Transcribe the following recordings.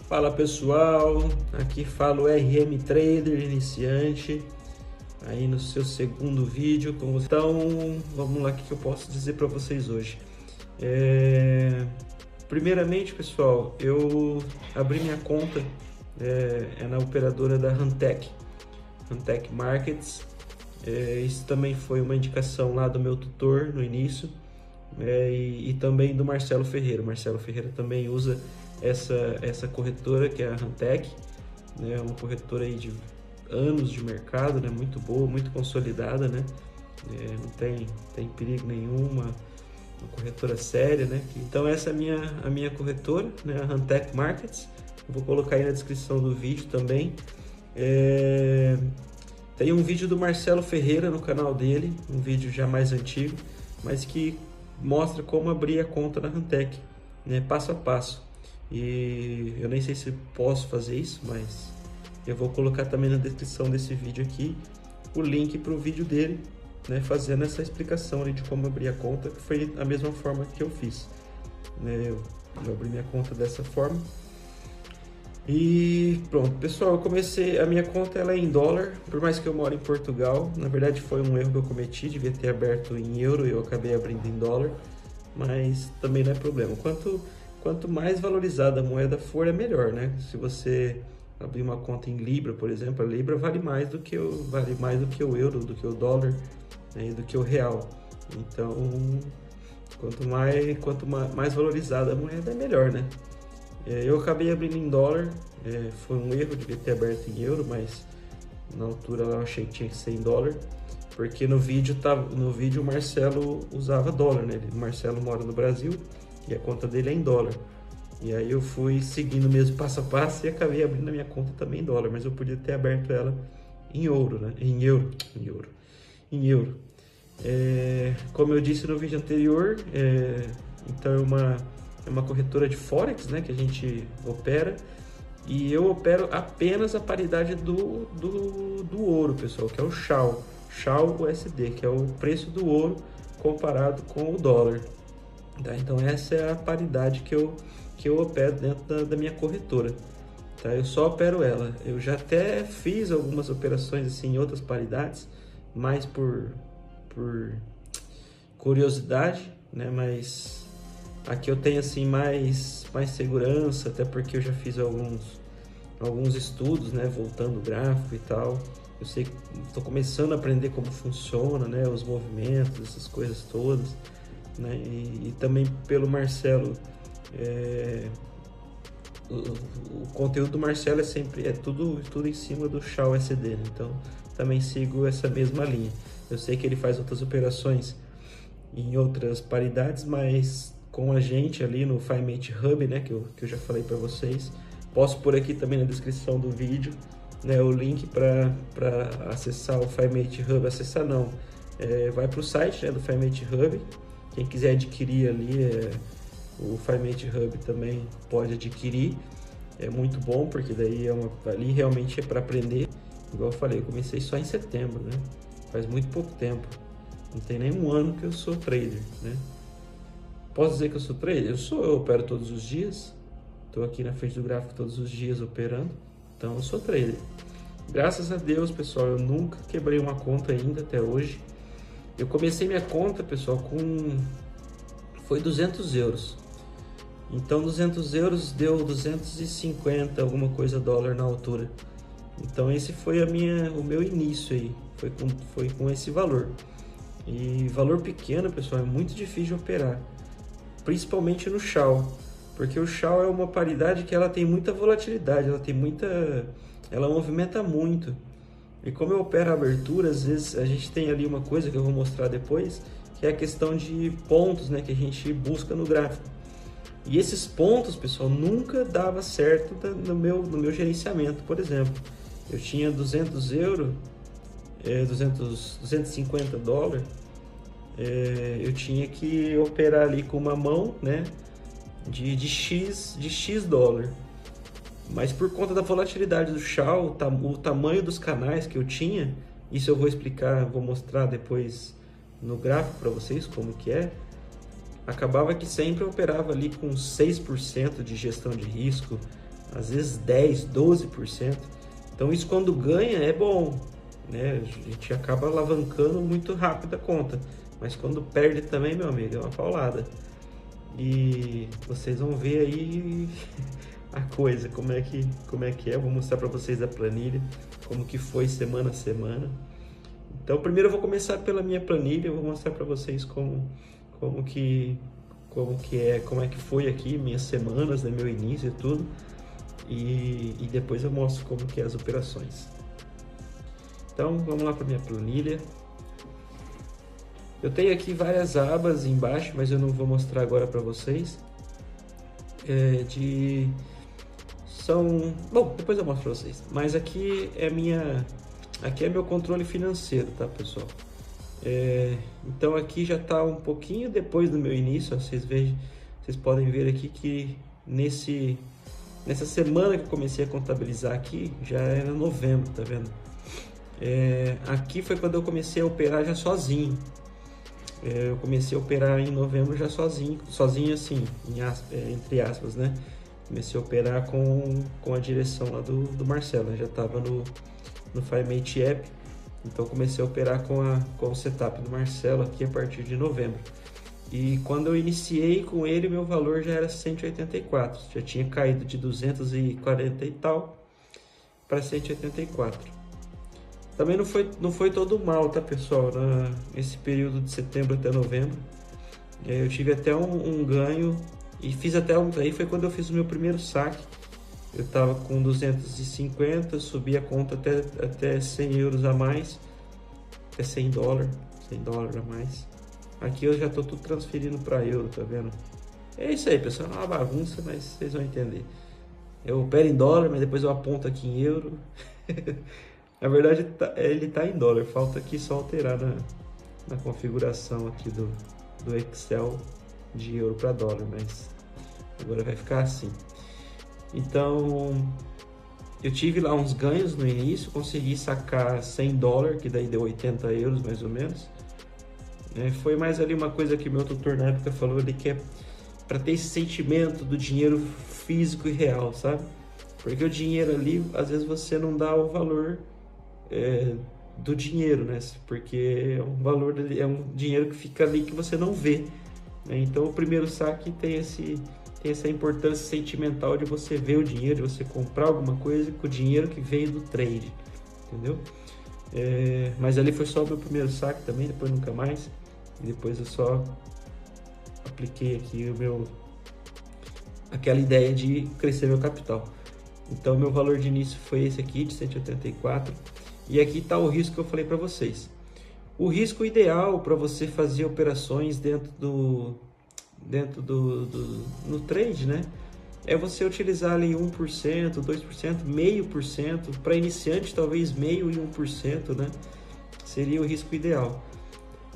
Fala pessoal, aqui fala o RM Trader iniciante, aí no seu segundo vídeo. Então vamos lá, o que eu posso dizer para vocês hoje. Primeiramente pessoal, eu abri minha conta na operadora da Hantec Markets. Isso também foi uma indicação lá do meu tutor no início, e também do Marcelo Ferreira. O Marcelo Ferreira também usa essa corretora, que é a Hantec, né? Uma corretora aí de anos de mercado, né? Muito boa, muito consolidada, né? Não tem perigo nenhum, uma corretora séria, né? Então essa é a minha corretora, né? A Hantec Markets. Eu vou colocar aí na descrição do vídeo também. Tem um vídeo do Marcelo Ferreira no canal dele, um vídeo já mais antigo, mas que mostra como abrir a conta na Hantec, né? Passo a passo. E eu nem sei se posso fazer isso, mas eu vou colocar também na descrição desse vídeo aqui o link para o vídeo dele, né, fazendo essa explicação ali de como abrir a conta, que foi a mesma forma que eu fiz, né? Eu abri minha conta dessa forma e pronto. Pessoal, eu comecei a minha conta, ela é em dólar, por mais que eu moro em Portugal. Na verdade foi um erro que eu cometi, devia ter aberto em euro e eu acabei abrindo em dólar, mas também não é problema. Quanto mais valorizada a moeda for, é melhor, né? Se você abrir uma conta em Libra, por exemplo, a Libra vale mais do que o euro, do que o dólar, né? Do que o real. Então, quanto mais valorizada a moeda, é melhor, né? Eu acabei abrindo em dólar, foi um erro, devia ter aberto em euro, mas na altura eu achei que tinha que ser em dólar, porque no vídeo o Marcelo usava dólar, né? O Marcelo mora no Brasil e a conta dele é em dólar. E aí eu fui seguindo mesmo passo a passo e acabei abrindo a minha conta também em dólar, mas eu podia ter aberto ela em euro, né? Em euro. Como eu disse no vídeo anterior, então é uma corretora de Forex, né, que a gente opera, e eu opero apenas a paridade do ouro, pessoal, que é o SHAU USD, que é o preço do ouro comparado com o dólar. Tá? Então essa é a paridade que eu opero dentro da minha corretora. Tá? Eu só opero ela. Eu já até fiz algumas operações assim, em outras paridades, mais por curiosidade, né? Mas aqui eu tenho assim mais segurança, até porque eu já fiz alguns estudos, né? Voltando o gráfico e tal. Eu sei, estou começando a aprender como funciona, né? Os movimentos, essas coisas todas. Né? E também pelo Marcelo, o conteúdo do Marcelo é tudo em cima do SHAU USD, né? Então também sigo essa mesma linha. Eu sei que ele faz outras operações em outras paridades, mas com a gente ali no FiMate Hub, né, que eu já falei para vocês. Posso pôr aqui também na descrição do vídeo, né, o link para acessar o FiMate Hub. Acessar não, vai para o site, né, do FiMate Hub. Quem quiser adquirir ali, o FiMate Hub também pode adquirir. É muito bom, porque daí ali realmente é para aprender. Igual eu falei, eu comecei só em setembro, né? Faz muito pouco tempo. Não tem nem um ano que eu sou trader, né? Posso dizer que eu sou trader? Eu opero todos os dias. Estou aqui na frente do gráfico todos os dias operando. Então eu sou trader. Graças a Deus, pessoal, eu nunca quebrei uma conta ainda até hoje. Eu comecei minha conta, pessoal, foi 200 euros. Então 200 euros deu 250, alguma coisa dólar na altura. Então esse foi o meu início aí, foi com esse valor. E valor pequeno, pessoal, é muito difícil de operar, principalmente no SHAU, porque o SHAU é uma paridade que ela tem muita volatilidade, ela movimenta muito. E como eu opero a abertura, às vezes a gente tem ali uma coisa que eu vou mostrar depois, que é a questão de pontos, né, que a gente busca no gráfico. E esses pontos, pessoal, nunca dava certo no meu gerenciamento. Por exemplo, eu tinha 200 euros, 250 dólares, eu tinha que operar ali com uma mão, né, de X dólar. Mas por conta da volatilidade do SHAU, o tamanho dos canais que eu tinha, isso eu vou explicar, vou mostrar depois no gráfico para vocês como que é. acabava que sempre eu operava ali com 6% de gestão de risco, às vezes 10, 12%. Então isso quando ganha é bom, né? A gente acaba alavancando muito rápido a conta, mas quando perde também, meu amigo, é uma paulada. E vocês vão ver aí a coisa, como é que é. Eu vou mostrar para vocês a planilha, como que foi semana a semana. Então, primeiro eu vou começar pela minha planilha, eu vou mostrar para vocês como que foi aqui minhas semanas, né, meu início e tudo. E depois eu mostro como que é as operações. Então, vamos lá para minha planilha. Eu tenho aqui várias abas embaixo, mas eu não vou mostrar agora para vocês. Bom, depois eu mostro para vocês. Mas aqui é meu controle financeiro, tá, pessoal? Então aqui já está um pouquinho depois do meu início. Ó, vocês podem ver aqui que nessa semana que eu comecei a contabilizar aqui, já era novembro, tá vendo? Aqui foi quando eu comecei a operar já sozinho. Eu comecei a operar em novembro já sozinho assim, entre aspas, né? Comecei a operar com a direção lá do Marcelo, né? Já estava no FireMate App, então comecei a operar com o setup do Marcelo aqui a partir de novembro. E quando eu iniciei com ele, meu valor já era 184, já tinha caído de 240 e tal para 184. Também não foi todo mal, tá, pessoal? Nesse período de setembro até novembro, eu tive até um ganho e fiz aí foi quando eu fiz o meu primeiro saque. Eu estava com 250, subi a conta até 100 euros a mais, até 100 dólares a mais. Aqui eu já estou tudo transferindo para euro, tá vendo? É isso aí, pessoal, é uma bagunça, mas vocês vão entender. Eu opero em dólar, mas depois eu aponto aqui em euro. Na verdade, ele está em dólar, falta aqui só alterar na configuração aqui do Excel de euro para dólar, mas agora vai ficar assim. Então, eu tive lá uns ganhos no início, consegui sacar 100 dólares, que daí deu 80 euros mais ou menos. Foi mais ali uma coisa que meu tutor na época falou, ele quer para ter esse sentimento do dinheiro físico e real, sabe? Porque o dinheiro ali, às vezes você não dá o valor do dinheiro, né? Porque é um dinheiro que fica ali que você não vê, né? Então o primeiro saque tem essa importância sentimental de você ver o dinheiro, de você comprar alguma coisa com o dinheiro que veio do trade, entendeu? Mas ali foi só o meu primeiro saque também, depois nunca mais. E depois eu só apliquei aqui aquela ideia de crescer meu capital. Então meu valor de início foi esse aqui, de 184. E aqui está o risco que eu falei para vocês. O risco ideal para você fazer operações dentro no trade, né? É você utilizar ali 1%, 2%, 0,5%, para iniciante talvez 0,5% e 1%, né? Seria o risco ideal.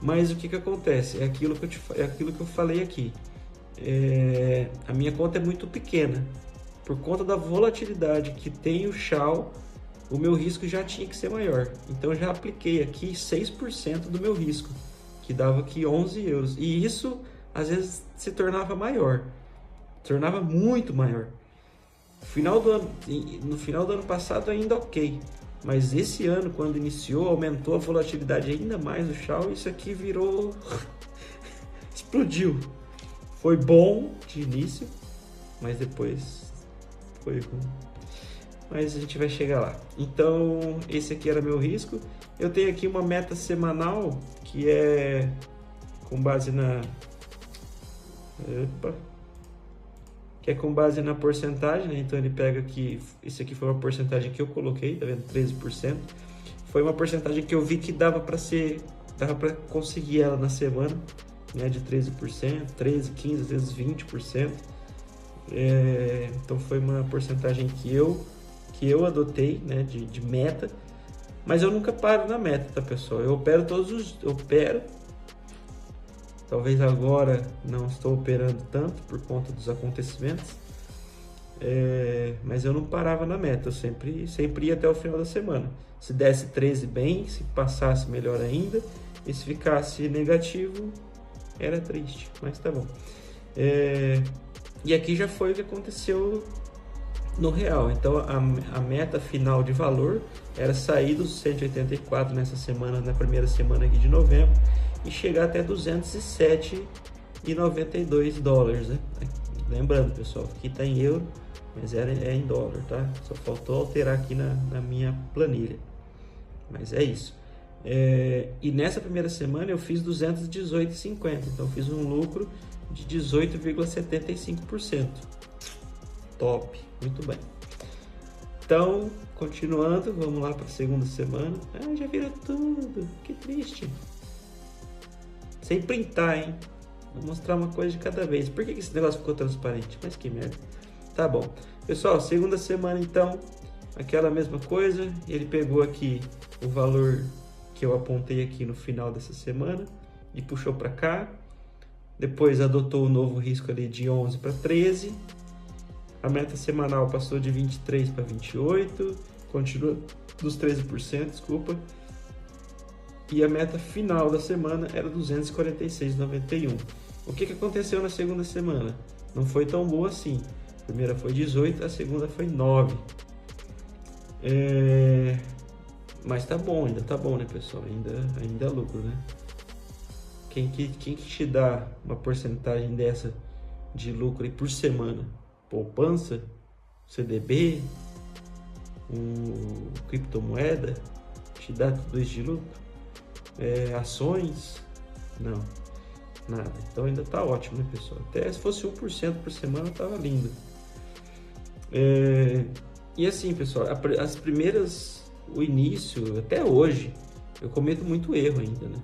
Mas o que acontece? É aquilo que eu falei aqui. A minha conta é muito pequena. Por conta da volatilidade que tem o SHAL, o meu risco já tinha que ser maior. Então eu já apliquei aqui 6% do meu risco, que dava aqui 11 euros. E isso às vezes se tornava maior, tornava muito maior. No final do ano passado ainda ok, mas esse ano, quando iniciou, aumentou a volatilidade ainda mais do SHAL, isso aqui virou explodiu. Foi bom de início, mas depois foi ruim. Mas a gente vai chegar lá. Então esse aqui era meu risco. Eu tenho aqui uma meta semanal que é com base na porcentagem, né? Então ele pega aqui, esse aqui foi uma porcentagem que eu coloquei, tá vendo? 13%. Foi uma porcentagem que eu vi que dava para conseguir ela na semana, né? De 13%, 13, 15, às vezes 20%. Então foi uma porcentagem que eu adotei, né? De meta, mas eu nunca paro na meta, tá, pessoal? Eu opero talvez agora não estou operando tanto por conta dos acontecimentos, mas eu não parava na meta, eu sempre ia até o final da semana. Se desse 13 bem, se passasse melhor ainda, e se ficasse negativo, Era triste, mas tá bom. E aqui já foi o que aconteceu no real. Então a meta final de valor era sair dos 184 nessa semana, na primeira semana aqui de novembro, e chegar até 207,92 dólares, né? Lembrando, pessoal, aqui está em euro, mas é em dólar, tá? Só faltou alterar aqui na minha planilha. Mas é isso. E nessa primeira semana eu fiz 218,50, então fiz um lucro de 18,75%. Top, muito bem. Então, continuando, vamos lá para a segunda semana. Já virou tudo, que triste. Sem printar, hein? Vou mostrar uma coisa de cada vez. Por que esse negócio ficou transparente? Mas que merda. Tá bom. Pessoal, segunda semana então, aquela mesma coisa. Ele pegou aqui o valor que eu apontei aqui no final dessa semana e puxou para cá. Depois adotou o novo risco ali de 11 para 13. A meta semanal passou de 23 para 28. Continua dos 13%, desculpa. E a meta final da semana era 246,91. O que aconteceu na segunda semana? Não foi tão boa assim. A primeira foi 18, a segunda foi 9. Mas tá bom, ainda tá bom, né, pessoal? Ainda é lucro, né? Quem que te dá uma porcentagem dessa de lucro aí por semana? Poupança? CDB? Criptomoeda? Te dá tudo isso de lucro? Ações? Não, nada. Então ainda tá ótimo, né, pessoal? Até se fosse 1% por semana tava lindo. E assim, pessoal, as primeiras, o início, até hoje, eu cometo muito erro ainda, né?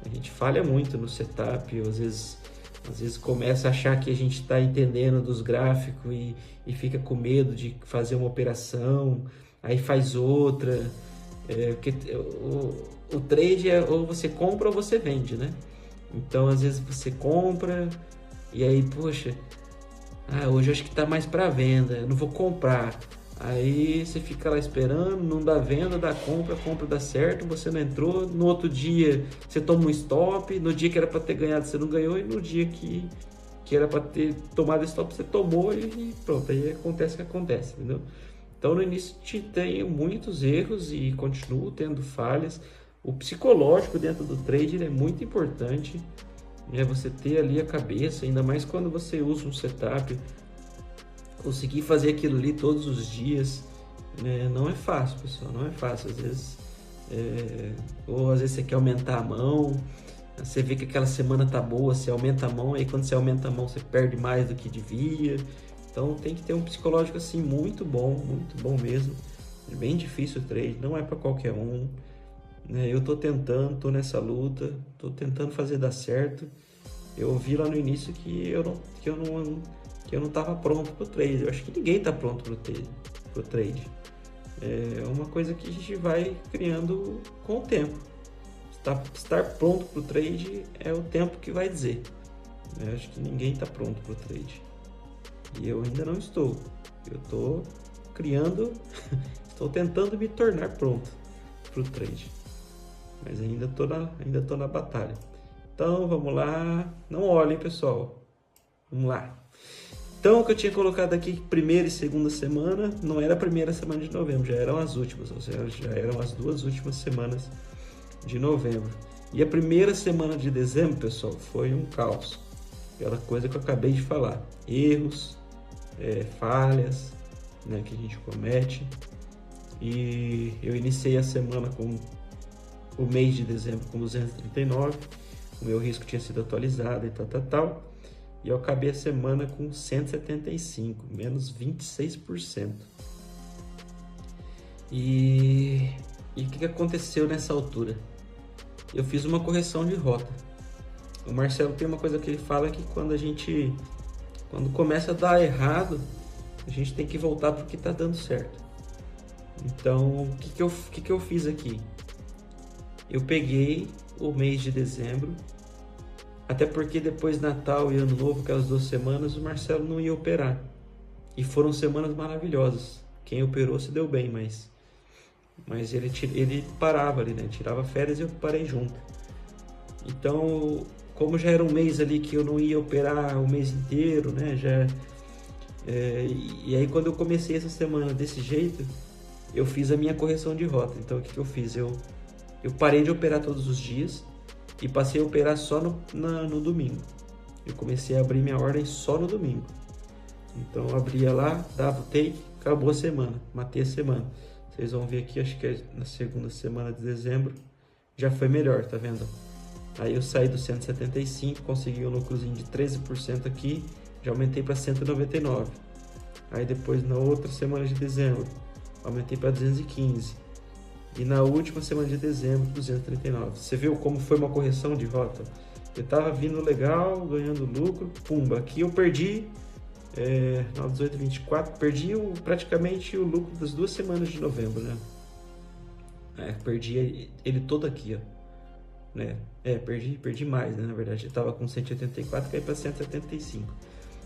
A gente falha muito no setup, às vezes começa a achar que a gente está entendendo dos gráficos e fica com medo de fazer uma operação, aí faz outra. Porque o trade é ou você compra ou você vende, né? Então, às vezes você compra e aí, poxa, hoje acho que tá mais para venda, eu não vou comprar. Aí você fica lá esperando, não dá venda, dá compra, a compra dá certo, você não entrou. No outro dia você toma um stop, no dia que era para ter ganhado você não ganhou, e no dia que era para ter tomado stop você tomou e pronto, aí acontece o que acontece, entendeu? Então no início tenho muitos erros e continuo tendo falhas. O psicológico dentro do trade é muito importante, né? Você ter ali a cabeça, ainda mais quando você usa um setup, conseguir fazer aquilo ali todos os dias, né? Não é fácil, pessoal, não é fácil. Às vezes, ou às vezes você quer aumentar a mão, você vê que aquela semana tá boa, você aumenta a mão, aí quando você aumenta a mão você perde mais do que devia. Então tem que ter um psicológico assim muito bom mesmo. É bem difícil o trade, não é para qualquer um, né? Eu tô nessa luta, tô tentando fazer dar certo. Eu vi lá no início que eu não estava pronto para o trade. Eu acho que ninguém está pronto para o trade. É uma coisa que a gente vai criando com o tempo. Estar pronto para o trade é o tempo que vai dizer. Eu acho que ninguém está pronto para o trade. E eu ainda não estou. Eu estou criando, estou tentando me tornar pronto para o trade. Mas ainda estou na batalha. Então vamos lá. Não olhem, pessoal. Vamos lá. Então, o que eu tinha colocado aqui, primeira e segunda semana, não era a primeira semana de novembro, já eram as últimas, ou seja, já eram as 2 últimas semanas de novembro. E a primeira semana de dezembro, pessoal, foi um caos. Aquela coisa que eu acabei de falar. Erros, falhas, né, que a gente comete. E eu iniciei a semana com o mês de dezembro com 239, o meu risco tinha sido atualizado e tal. E eu acabei a semana com 175, menos 26%. E o que aconteceu nessa altura? Eu fiz uma correção de rota. O Marcelo tem uma coisa que ele fala que quando começa a dar errado, a gente tem que voltar para o que está dando certo. Então, o que eu fiz aqui? Eu peguei o mês de dezembro, até porque depois Natal e Ano Novo, aquelas 2 semanas, o Marcelo não ia operar. E foram semanas maravilhosas. Quem operou se deu bem, mas ele parava ali, né? Tirava férias e eu parei junto. Então, como já era um mês ali que eu não ia operar o mês inteiro, né? E aí quando eu comecei essa semana desse jeito, eu fiz a minha correção de rota. Então o que eu fiz? Eu parei de operar todos os dias e passei a operar só no domingo. Eu comecei a abrir minha ordem só no domingo. Então eu abria lá, dava o take, acabou a semana, matei a semana. Vocês vão ver aqui, acho que é na segunda semana de dezembro, já foi melhor, tá vendo? Aí eu saí do 175, consegui um lucrozinho de 13% aqui, já aumentei para 199. Aí depois na outra semana de dezembro, aumentei para 215. E na última semana de dezembro, 239. Você viu como foi uma correção de rota? Eu tava vindo legal, ganhando lucro, pumba. Aqui eu perdi, na 18, 24, perdi praticamente o lucro das 2 semanas de novembro, né? Perdi ele todo aqui, ó. Né? Perdi mais, né? Na verdade, eu tava com 184, caí para 175.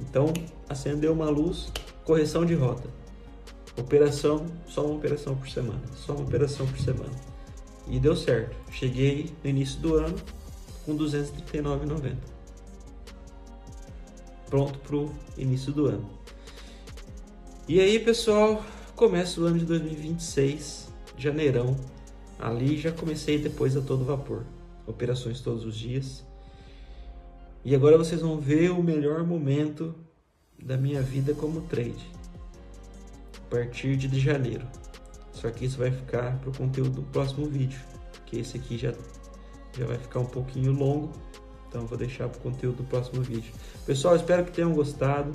Então, acendeu uma luz, correção de rota. Operação, só uma operação por semana. Só uma operação por semana. E deu certo. Cheguei no início do ano com 239,90. Pronto pro início do ano. E aí, pessoal, começa o ano de 2026, janeirão. Ali já comecei depois a todo vapor. Operações todos os dias. E agora vocês vão ver o melhor momento da minha vida como trade. A partir de janeiro. Só que isso vai ficar para o conteúdo do próximo vídeo. Que esse aqui já vai ficar um pouquinho longo. Então vou deixar para o conteúdo do próximo vídeo. Pessoal, espero que tenham gostado.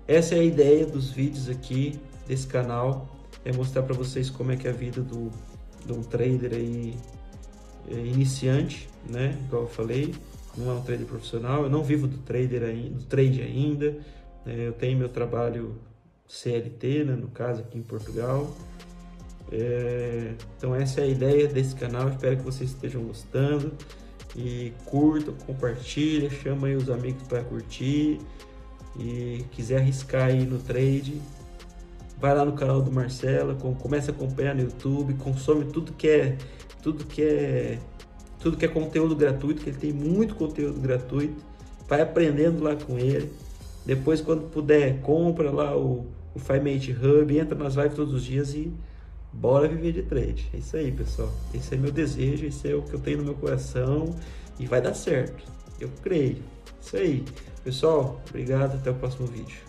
Essa é a ideia dos vídeos aqui desse canal. É mostrar para vocês como é que é a vida de um trader aí iniciante, né? Igual eu falei, não é um trader profissional. Eu não vivo do trade ainda. Eu tenho meu trabalho CLT, né? No caso aqui em Portugal. Então essa é a ideia desse canal. Espero que vocês estejam gostando. E curtam, compartilhem, chama aí os amigos para curtir. E quiser arriscar aí no trade, vai lá no canal do Marcelo, começa a acompanhar no YouTube, consome tudo que é conteúdo gratuito, que ele tem muito conteúdo gratuito. Vai aprendendo lá com ele. Depois, quando puder, compra lá o FiMate Hub, entra nas lives todos os dias e bora viver de trade. É isso aí, pessoal. Esse é meu desejo, esse é o que eu tenho no meu coração e vai dar certo. Eu creio. Isso aí. Pessoal, obrigado. Até o próximo vídeo.